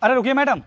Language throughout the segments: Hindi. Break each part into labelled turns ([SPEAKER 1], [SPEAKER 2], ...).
[SPEAKER 1] अरे रुकिए मैडम,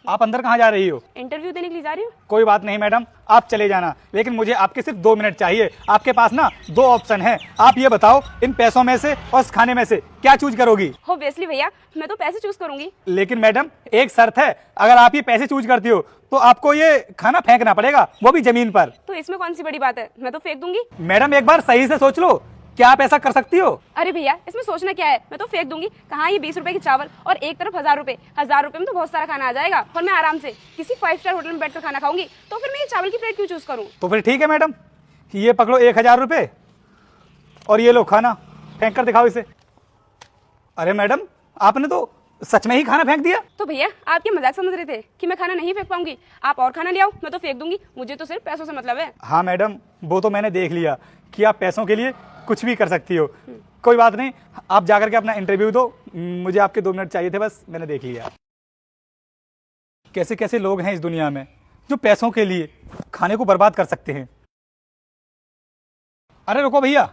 [SPEAKER 1] आप अंदर कहाँ जा रही हो?
[SPEAKER 2] इंटरव्यू देने के लिए जा रही हूँ।
[SPEAKER 1] कोई बात नहीं मैडम, आप चले जाना, लेकिन मुझे आपके सिर्फ 2 मिनट चाहिए। आपके पास ना 2 ऑप्शन है, आप ये बताओ इन पैसों में से और इस खाने में से क्या चूज करोगी?
[SPEAKER 2] ऑब्वियसली भैया, मैं तो पैसे चूज करूंगी।
[SPEAKER 1] लेकिन मैडम एक शर्त है, अगर आप ये पैसे चूज करती हो तो आपको ये खाना फेंकना पड़ेगा, वो भी जमीन पर।
[SPEAKER 2] तो इसमें कौन सी बड़ी बात है, मैं तो फेंक दूंगी।
[SPEAKER 1] मैडम एक बार सही से सोच लो, क्या आप ऐसा कर सकती हो?
[SPEAKER 2] अरे भैया, इसमें सोचना क्या है, मैं तो फेंक दूंगी। कहाँ ये 20 रुपए के चावल और एक तरफ 1000 रुपए। 1000 रुपए में तो बहुत सारा खाना आ जाएगा और मैं आराम से किसी 5 स्टार होटल में बैठकर खाना खाऊंगी। तो फिर मैं ये चावल की प्लेट क्यों चूज करूँ?
[SPEAKER 1] तो फिर ठीक है मैडम, ये पकड़ो 1000 रुपए और ये लो खाना, फेंक कर दिखाओ इसे। अरे मैडम, आपने तो सच में ही खाना फेंक दिया।
[SPEAKER 2] तो भैया, आप क्या मजाक समझ रहे थे कि मैं खाना नहीं फेंक पाऊंगी? आप और खाना ले आओ, मैं तो फेंक दूंगी। मुझे तो सिर्फ पैसों से मतलब है।
[SPEAKER 1] हाँ मैडम, वो तो मैंने देख लिया कि आप पैसों के लिए कुछ भी कर सकती हो। कोई बात नहीं, आप जाकर के अपना इंटरव्यू दो, मुझे आपके 2 मिनट चाहिए थे बस, मैंने देख लिया। कैसे कैसे लोग हैं इस दुनिया में जो पैसों के लिए खाने को बर्बाद कर सकते हैं। अरे रुको भैया,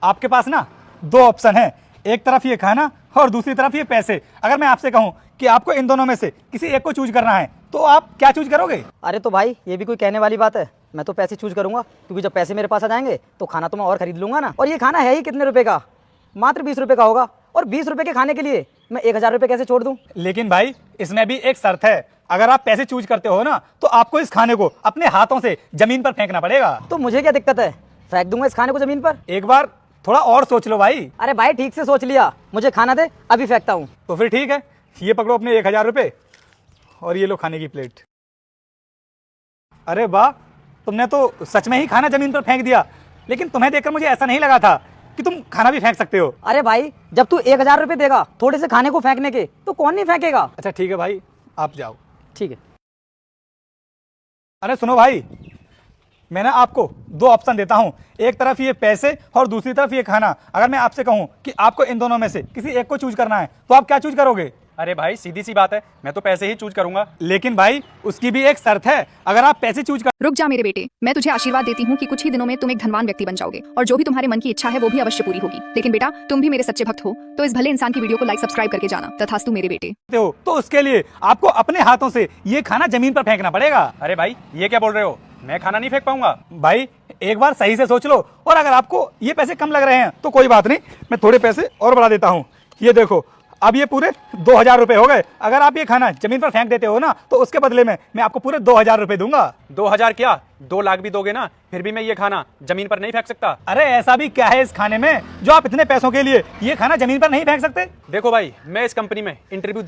[SPEAKER 1] आपके पास ना 2 ऑप्शन है, एक तरफ ये खाना और दूसरी तरफ ये पैसे। अगर मैं आपसे कहूं कि आपको इन दोनों में से किसी एक को चूज करना है तो आप क्या चूज करोगे?
[SPEAKER 3] अरे तो भाई, ये भी कोई कहने वाली बात है। मैं तो पैसे चूज करूंगा, क्योंकि जब पैसे मेरे पास आ जाएंगे तो खाना तो मैं और खरीद लूंगा ना। और ये खाना है ही कितने रुपए का? मात्र 20 रुपए का होगा। और 20 रुपए के खाने के लिए मैं 1000 रुपए कैसे छोड़ दूं?
[SPEAKER 1] लेकिन भाई, इसमें भी एक शर्त है, अगर आप पैसे चूज करते हो ना तो आपको इस खाने को अपने हाथों से जमीन पर फेंकना पड़ेगा।
[SPEAKER 3] तो मुझे क्या दिक्कत है, फेंक दूंगा इस खाने को जमीन पर।
[SPEAKER 1] एक बार थोड़ा और सोच लो भाई।
[SPEAKER 3] अरे भाई, ठीक से सोच लिया, मुझे खाना दे, अभी फेंकता हूँ।
[SPEAKER 1] तो फिर ठीक है, ये पकड़ो अपने 1000 रुपए और ये लो खाने की प्लेट। अरे वाह, तुमने तो सच में ही खाना जमीन पर फेंक दिया, लेकिन तुम्हें देखकर मुझे ऐसा नहीं लगा था कि तुम खाना भी फेंक सकते हो।
[SPEAKER 3] अरे भाई, जब तू 1000 रुपए देगा थोड़े से खाने को फेंकने के, तो कौन नहीं फेंकेगा।
[SPEAKER 1] अच्छा ठीक है भाई, आप जाओ।
[SPEAKER 3] ठीक है।
[SPEAKER 1] अरे सुनो भाई, मैं ना आपको 2 ऑप्शन देता हूँ, एक तरफ ये पैसे और दूसरी तरफ ये खाना। अगर मैं आपसे कहूँ कि आपको इन दोनों में से किसी एक को चूज करना है तो आप क्या चूज करोगे?
[SPEAKER 4] अरे भाई, सीधी सी बात है, मैं तो पैसे ही चूज करूंगा।
[SPEAKER 1] लेकिन भाई, उसकी भी एक शर्त है, अगर आप पैसे चूज कर।
[SPEAKER 5] रुक जा मेरे बेटे, मैं तुझे आशीर्वाद देती हूँ कि कुछ ही दिनों में तुम एक धनवान व्यक्ति बन जाओगे और जो भी तुम्हारे मन की इच्छा है वो भी अवश्य पूरी होगी। लेकिन बेटा, तुम भी मेरे सच्चे भक्त हो, तो इस भले इंसान की वीडियो को लाइक सब्सक्राइब करके जाना। तथास्तु मेरे बेटे।
[SPEAKER 1] हो तो उसके लिए आपको अपने हाथों से ये खाना जमीन पर फेंकना पड़ेगा।
[SPEAKER 4] अरे भाई, ये क्या बोल रहे हो, मैं खाना नहीं फेंक पाऊंगा।
[SPEAKER 1] भाई एक बार सही से सोच लो, और अगर आपको ये पैसे कम लग रहे हैं तो कोई बात नहीं, मैं थोड़े पैसे और बढ़ा देता हूँ। ये देखो, अब ये पूरे 2000 रुपए हो गए। अगर आप ये खाना जमीन पर फेंक देते हो ना तो उसके बदले में मैं आपको पूरे 2000 रुपए दूंगा।
[SPEAKER 4] 2000 क्या, 2 लाख भी दोगे ना, फिर भी मैं ये खाना जमीन पर नहीं फेंक सकता।
[SPEAKER 1] अरे ऐसा भी क्या है इस खाने में जो आप इतने पैसों के लिए ये खाना जमीन पर नहीं फेंक सकते?
[SPEAKER 4] देखो भाई, मैं इस कंपनी में इंटरव्यू